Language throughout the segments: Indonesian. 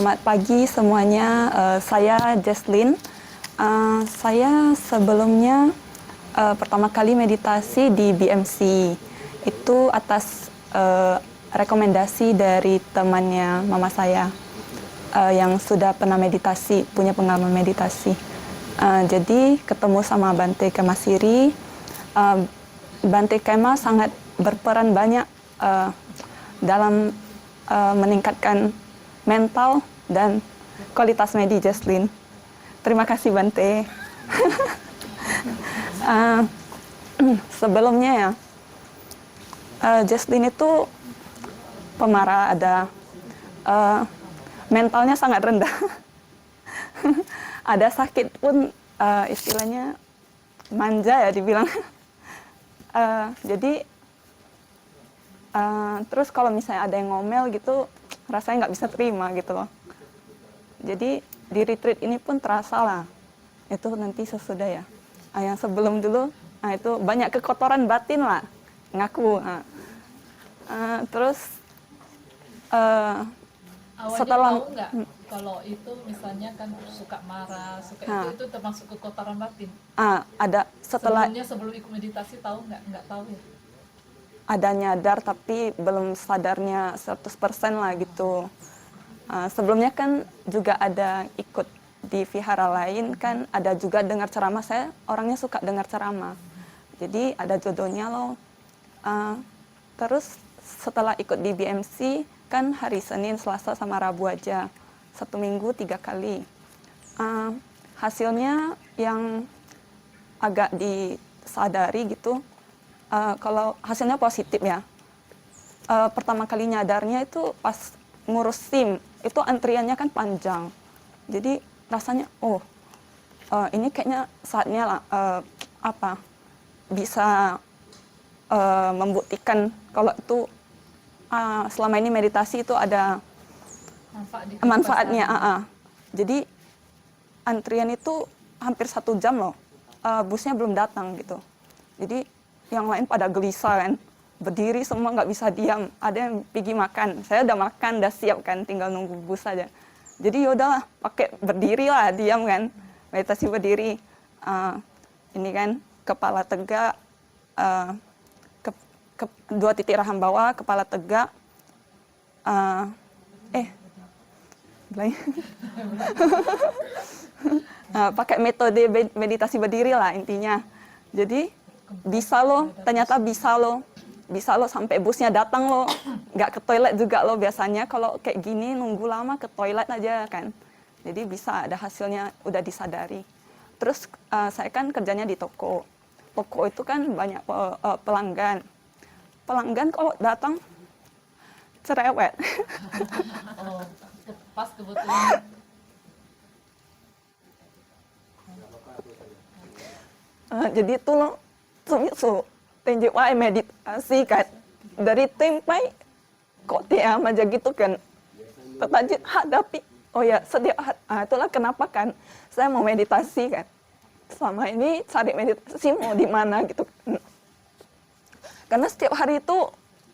Selamat pagi semuanya. Saya Jesslyn. Saya sebelumnya pertama kali meditasi di BMC. Itu atas rekomendasi dari temannya mama saya yang sudah pernah meditasi, punya pengalaman meditasi. Jadi ketemu sama Bante Kema Siri. Bante Kema sangat berperan banyak dalam meningkatkan mental dan kualitas medi Jesslyn. Terima kasih Bante. Sebelumnya ya, Jesslyn itu pemarah, ada mentalnya sangat rendah. Ada sakit pun istilahnya manja ya dibilang. Jadi terus kalau misalnya ada yang ngomel gitu, rasanya nggak bisa terima gitu loh. Jadi di retreat ini pun terasa lah, itu nanti sesudah ya. Yang sebelum dulu, itu banyak kekotoran batin lah, ngaku. Terus Awalnya setelah tahu nggak kalau itu misalnya kan suka marah, suka itu termasuk kekotoran batin. ada setelah Sebelum ikut meditasi tahu nggak tahu ya? ada nyadar tapi belum sadarnya 100% lah gitu. Sebelumnya kan juga ada ikut di vihara lain kan, ada juga dengar ceramah. Saya orangnya suka dengar ceramah, jadi ada jodohnya loh. Terus setelah ikut di BMC kan hari Senin, Selasa sama Rabu aja, 1 minggu 3 kali. Hasilnya yang agak disadari gitu, kalau hasilnya positif ya. Pertama kali nyadarnya itu pas ngurus SIM, itu antriannya kan panjang. Jadi rasanya, ini kayaknya saatnya lah, bisa membuktikan kalau itu selama ini meditasi itu ada manfaatnya. Jadi antrian itu hampir 1 jam loh, busnya belum datang gitu. Jadi yang lain pada gelisah kan, berdiri semua nggak bisa diam. Ada yang pergi makan, saya udah makan, udah siap kan, tinggal nunggu bus aja. Jadi yaudahlah, pakai berdiri lah, diam kan, meditasi berdiri. Ini kan kepala tegak, 2 titik rahang bawah, kepala tegak. Pakai metode meditasi berdiri lah intinya. Jadi bisa loh, ternyata bisa loh sampai busnya datang loh. Nggak ke toilet juga loh biasanya kalau kayak gini nunggu lama ke toilet aja kan. Jadi bisa ada hasilnya, udah disadari. Terus saya kan kerjanya di toko. Toko itu kan banyak pelanggan. Pelanggan kalau datang cerewet. Pas kebetulan. Jadi itu loh, so tunjuk wae meditasi kan dari tempai kok tiam aja gitu kan. Tetapi hadapi, setiap itulah kenapa kan saya mau meditasi kan. Selama ini cari meditasi mau di mana gitu kan. Karena setiap hari itu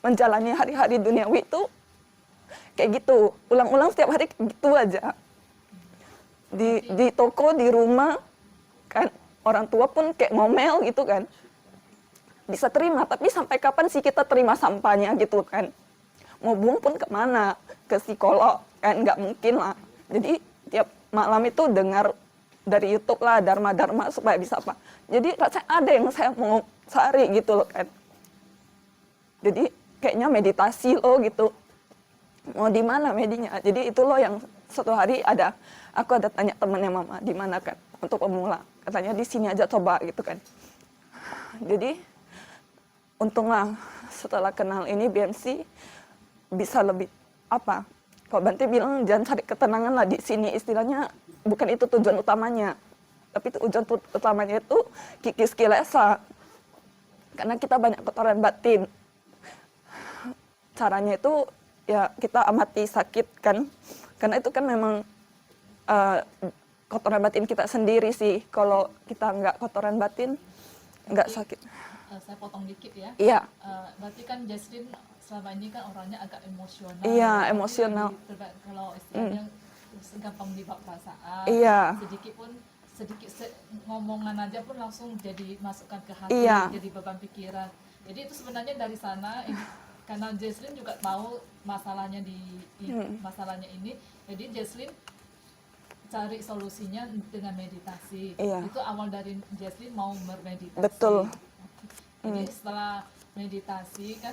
menjalani hari-hari duniawi itu kayak gitu, ulang-ulang setiap hari gitu aja. Di toko, di rumah kan, orang tua pun kayak ngomel gitu kan. Bisa terima, tapi sampai kapan sih kita terima sampahnya gitu kan. Mau buang pun kemana? Ke psikolog kan, nggak mungkin lah. Jadi tiap malam itu dengar dari YouTube lah, Dharma-Dharma supaya bisa apa. Jadi rasanya ada yang saya mau cari gitu loh kan. Jadi kayaknya meditasi loh gitu. Mau di mana medinya? Jadi itu loh yang suatu hari aku ada tanya temennya mama, di mana kan untuk pemula. Katanya di sini aja coba gitu kan. Jadi untunglah setelah kenal ini BMC bisa lebih kalau Bante bilang jangan cari ketenangan lah di sini, istilahnya bukan itu tujuan utamanya. Tapi tujuan utamanya itu kikis kilesa. Karena kita banyak kotoran batin. Caranya itu ya kita amati sakit kan. Karena itu kan memang kotoran batin kita sendiri sih. Kalau kita nggak kotoran batin, nggak sakit. Saya potong dikit ya. Iya. Berarti kan Jesslyn selama ini kan orangnya agak emosional. Iya, emosional. Kalau istilahnya segampang dibawa perasaan. Iya. Ngomongan aja pun langsung jadi masukkan ke hati, Iya. jadi beban pikiran. Jadi itu sebenarnya dari sana karena Jesslyn juga tahu masalahnya masalahnya ini, jadi Jesslyn cari solusinya dengan meditasi. Iya. Itu awal dari Jesslyn mau bermeditasi. Betul. Jadi setelah meditasi kan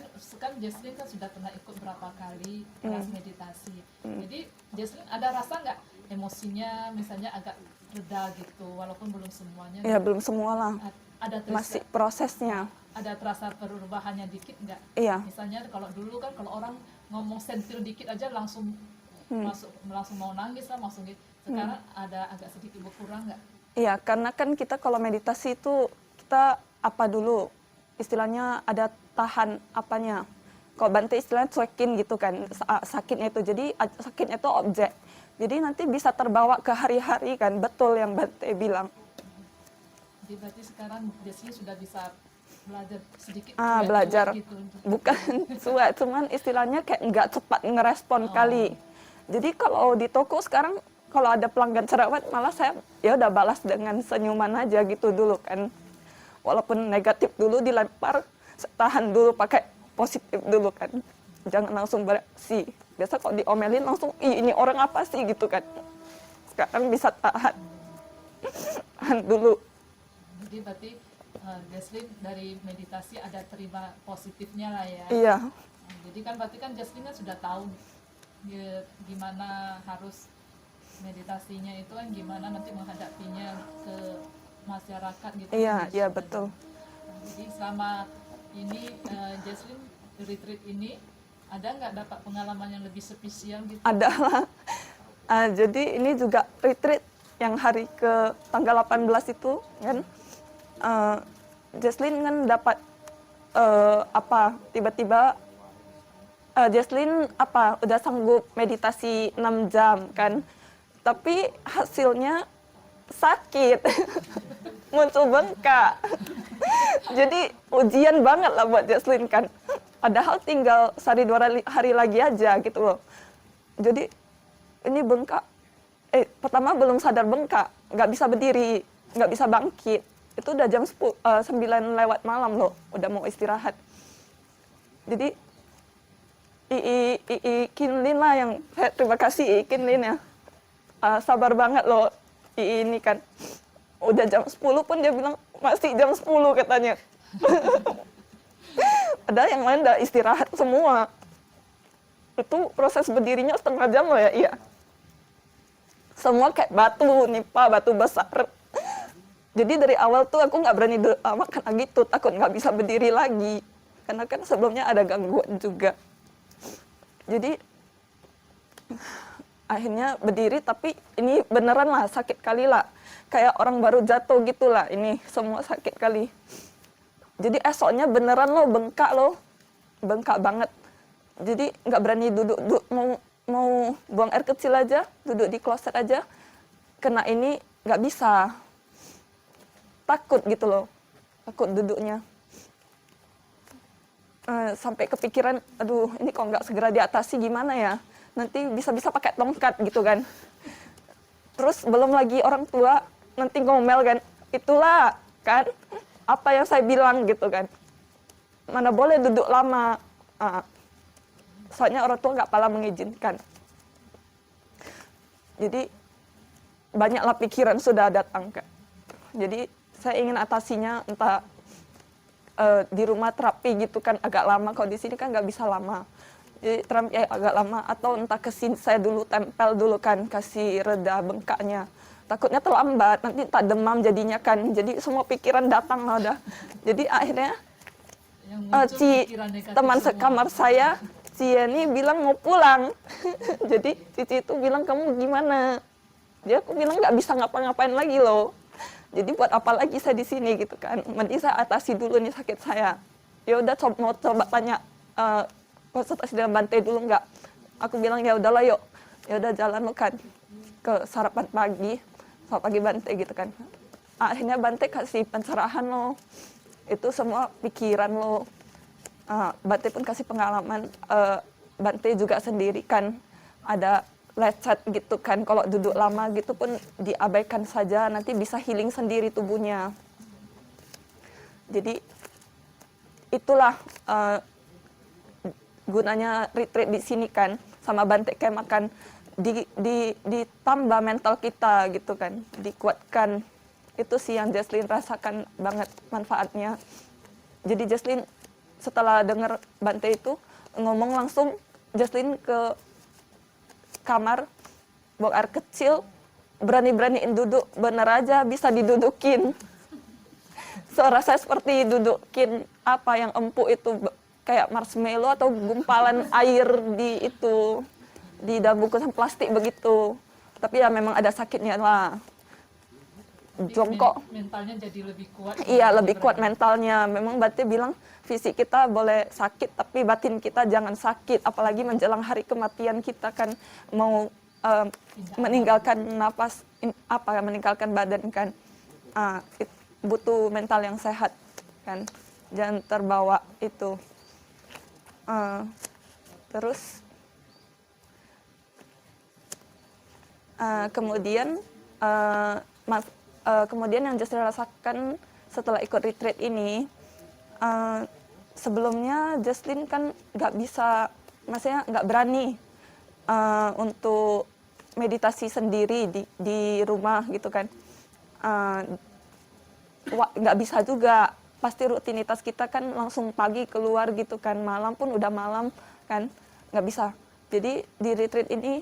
Jesslyn kan sudah pernah ikut berapa kali kelas meditasi. Jadi Jesslyn ada rasa nggak emosinya misalnya agak reda gitu, walaupun belum semuanya. Ya belum semua lah. Ada Masih prosesnya. ada terasa perubahannya dikit nggak? Iya. Misalnya kalau dulu kan kalau orang ngomong sentil dikit aja langsung langsung mau nangis lah, langsung gitu. Sekarang ada agak sedikit berkurang nggak? Iya, karena kan kita kalau meditasi itu kita apa dulu istilahnya ada tahan apanya. Kalau Bante istilahnya cuekin gitu kan sakitnya itu. Jadi sakitnya itu objek. Jadi nanti bisa terbawa ke hari-hari kan, betul yang Bante bilang. Jadi berarti sekarang Jesslyn sudah bisa belajar sedikit. Belajar. Gitu. Bukan suat, cuman istilahnya kayak nggak cepat ngerespon kali. Jadi kalau di toko sekarang kalau ada pelanggan cerewet malah saya ya udah balas dengan senyuman aja gitu dulu kan. Walaupun negatif dulu dilempar, tahan dulu pakai positif dulu kan. Jangan langsung bereaksi. Biasa kalau diomelin langsung, ih ini orang apa sih gitu kan. Sekarang bisa tahan. Tahan dulu. Jadi berarti Jesslyn dari meditasi ada terima positifnya lah ya. Iya. Jadi kan berarti kan Jesslyn kan sudah tahu gimana harus meditasinya itu kan gimana nanti menghadapinya ke masyarakat gitu. Iya, iya betul. Jadi selama ini Jesslyn retreat ini ada nggak dapat pengalaman yang lebih spesial gitu? Ada lah. Jadi ini juga retreat yang hari ke tanggal 18 itu kan. Jesslyn kan dapat tiba-tiba Jesslyn udah sanggup meditasi 6 jam kan. Tapi hasilnya sakit. Muncul bengkak. Jadi ujian banget lah buat Jesslyn kan. Padahal tinggal sehari 2 hari lagi aja gitu loh. Jadi ini bengkak. Pertama belum sadar bengkak, nggak bisa berdiri, nggak bisa bangkit. Itu udah jam 9 lewat malam loh, udah mau istirahat. Jadi Kinlin lah yang saya terima kasih Kinlin ya. Sabar banget loh ini kan. Udah jam 10 pun dia bilang masih jam 10 katanya. Padahal yang lain udah istirahat semua. Itu proses berdirinya setengah jam loh ya, iya. Semua kayak batu, nipa, batu besar. Jadi dari awal tuh aku nggak berani makan lagi tuh, takut nggak bisa berdiri lagi. Karena kan sebelumnya ada gangguan juga. Jadi akhirnya berdiri, tapi ini beneran lah sakit kali lah. Kayak orang baru jatuh gitu lah, ini semua sakit kali. Jadi esoknya beneran loh bengkak loh, bengkak banget. Jadi nggak berani duduk mau buang air kecil aja, duduk di kloset aja, kena ini nggak bisa. Takut gitu loh, takut duduknya. Sampai kepikiran, aduh ini kok nggak segera diatasi gimana ya? Nanti bisa-bisa pakai tongkat gitu kan. Terus belum lagi orang tua nanti ngomel kan, itulah kan apa yang saya bilang gitu kan. Mana boleh duduk lama. Soalnya orang tua nggak pala mengizinkan. Jadi banyaklah pikiran sudah datang Kak. Jadi saya ingin atasinya entah di rumah terapi gitu kan agak lama, kalau di sini kan nggak bisa lama. Jadi terapi agak lama atau entah ke sini saya dulu tempel dulu kan kasih reda bengkaknya. Takutnya terlambat, nanti tak demam jadinya kan. Jadi semua pikiran datang lah udah. Jadi akhirnya teman sekamar saya, Cieni bilang mau pulang. Jadi Cici itu bilang kamu gimana? Dia aku bilang nggak bisa ngapa-ngapain lagi loh. Jadi buat apa lagi saya di sini gitu kan? Mending saya atasi dulu nih sakit saya. Ya udah mau coba tanya konsultasi dengan Bante dulu nggak? Aku bilang ya udahlah yuk. Ya udah jalan lo kan ke sarapan pagi Bante gitu kan. Akhirnya Bante kasih pencerahan lo. Itu semua pikiran lo. Bante pun kasih pengalaman. Bante juga sendiri kan ada lecet gitu kan. Kalau duduk lama gitu pun diabaikan saja, nanti bisa healing sendiri tubuhnya. Jadi itulah gunanya retreat di sini kan, sama Bante Kema kan, ditambah mental kita gitu kan, dikuatkan. Itu sih yang Jesslyn rasakan banget manfaatnya. Jadi Jesslyn setelah dengar Bante itu ngomong, langsung Jesslyn ke kamar, buang air kecil, berani-beraniin duduk, bener aja bisa didudukin. So, rasanya seperti dudukin apa yang empuk itu, kayak marshmallow atau gumpalan air di dalam bungkusan plastik begitu. Tapi ya memang ada sakitnya lah. Jadi Jongkok. mentalnya jadi lebih kuat. Iya, lebih kuat mentalnya. Memang Bante bilang fisik kita boleh sakit, tapi batin kita jangan sakit. Apalagi menjelang hari kematian kita kan mau meninggalkan napas, meninggalkan badan kan. Butuh mental yang sehat kan. Jangan terbawa itu. Terus kemudian kemudian yang Jesslyn rasakan setelah ikut retreat ini, sebelumnya Jesslyn kan nggak bisa, maksudnya nggak berani untuk meditasi sendiri di rumah gitu kan. Nggak bisa juga, pasti rutinitas kita kan langsung pagi keluar gitu kan, malam pun udah malam kan, nggak bisa. Jadi di retreat ini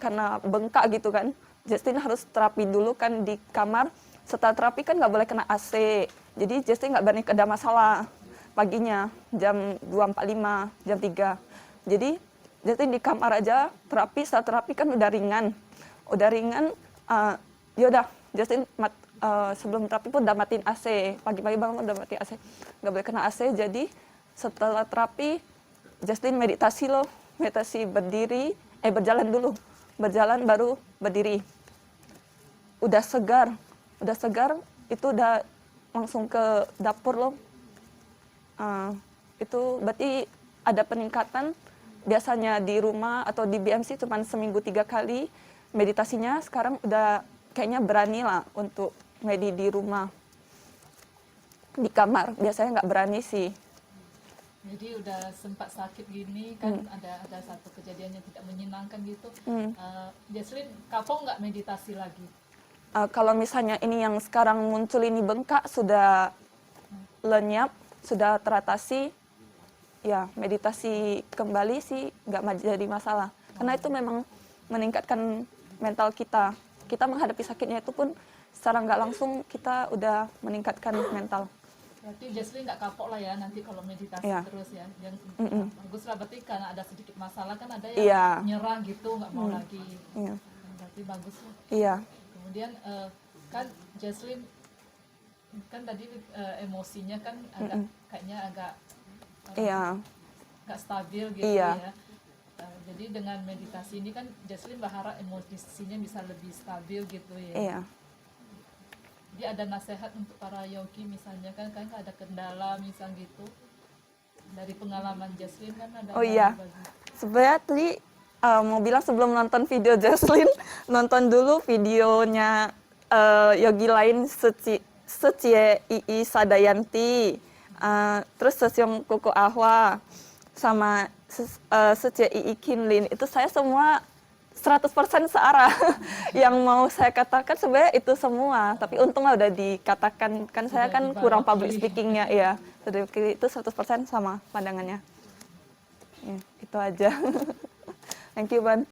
karena bengkak gitu kan, Jesslyn harus terapi dulu kan di kamar. Setelah terapi kan nggak boleh kena AC. Jadi Jesslyn nggak berani ada masalah paginya jam 2.45, jam 3. Jadi Jesslyn di kamar aja terapi. Setelah terapi kan udah ringan. Yaudah Jesslyn sebelum terapi pun udah matiin AC. Pagi-pagi bangun udah matiin AC. Nggak boleh kena AC. Jadi setelah terapi Jesslyn meditasi berdiri, berjalan dulu. Berjalan baru berdiri. Udah segar, itu udah langsung ke dapur loh. Itu berarti ada peningkatan. Biasanya di rumah atau di BMC cuma seminggu 3 kali meditasinya, sekarang udah kayaknya berani lah untuk medi di rumah. Di kamar biasanya nggak berani sih. Jadi udah sempat sakit gini kan, ada satu kejadian yang tidak menyenangkan gitu. Jesslyn kapok nggak meditasi lagi? Kalau misalnya ini yang sekarang muncul ini bengkak, sudah lenyap, sudah teratasi, ya meditasi kembali sih nggak jadi masalah. Karena itu memang meningkatkan mental kita. Kita menghadapi sakitnya itu pun secara nggak langsung kita udah meningkatkan mental. Berarti Jesslyn nggak kapok lah ya nanti kalau meditasi terus ya. Bagus lah, berarti karena ada sedikit masalah kan ada yang nyerah gitu, nggak mau lagi. Berarti bagus lah. Iya. Kemudian kan Jesslyn kan tadi emosinya kan kayaknya agak nggak stabil gitu ya. Jadi dengan meditasi ini kan Jesslyn berharap emosinya bisa lebih stabil gitu ya. Iya. Jadi ada nasihat untuk para yogi misalnya kan ada kendala misal gitu. Dari pengalaman Jesslyn kan ada. Oh iya. Sebenarnya tadi mau bilang sebelum nonton video Jesslyn, nonton dulu videonya yogi lain Setie Ii Sadayanti, terus Sesyong Koko Ahwa, sama Setie Ii Kinlin. Itu saya semua 100% searah. Yang mau saya katakan sebenarnya itu semua, tapi untunglah udah dikatakan, kan saya kan kurang public speakingnya ya. Itu 100% sama pandangannya. Ya, itu aja. Thank you, Ban.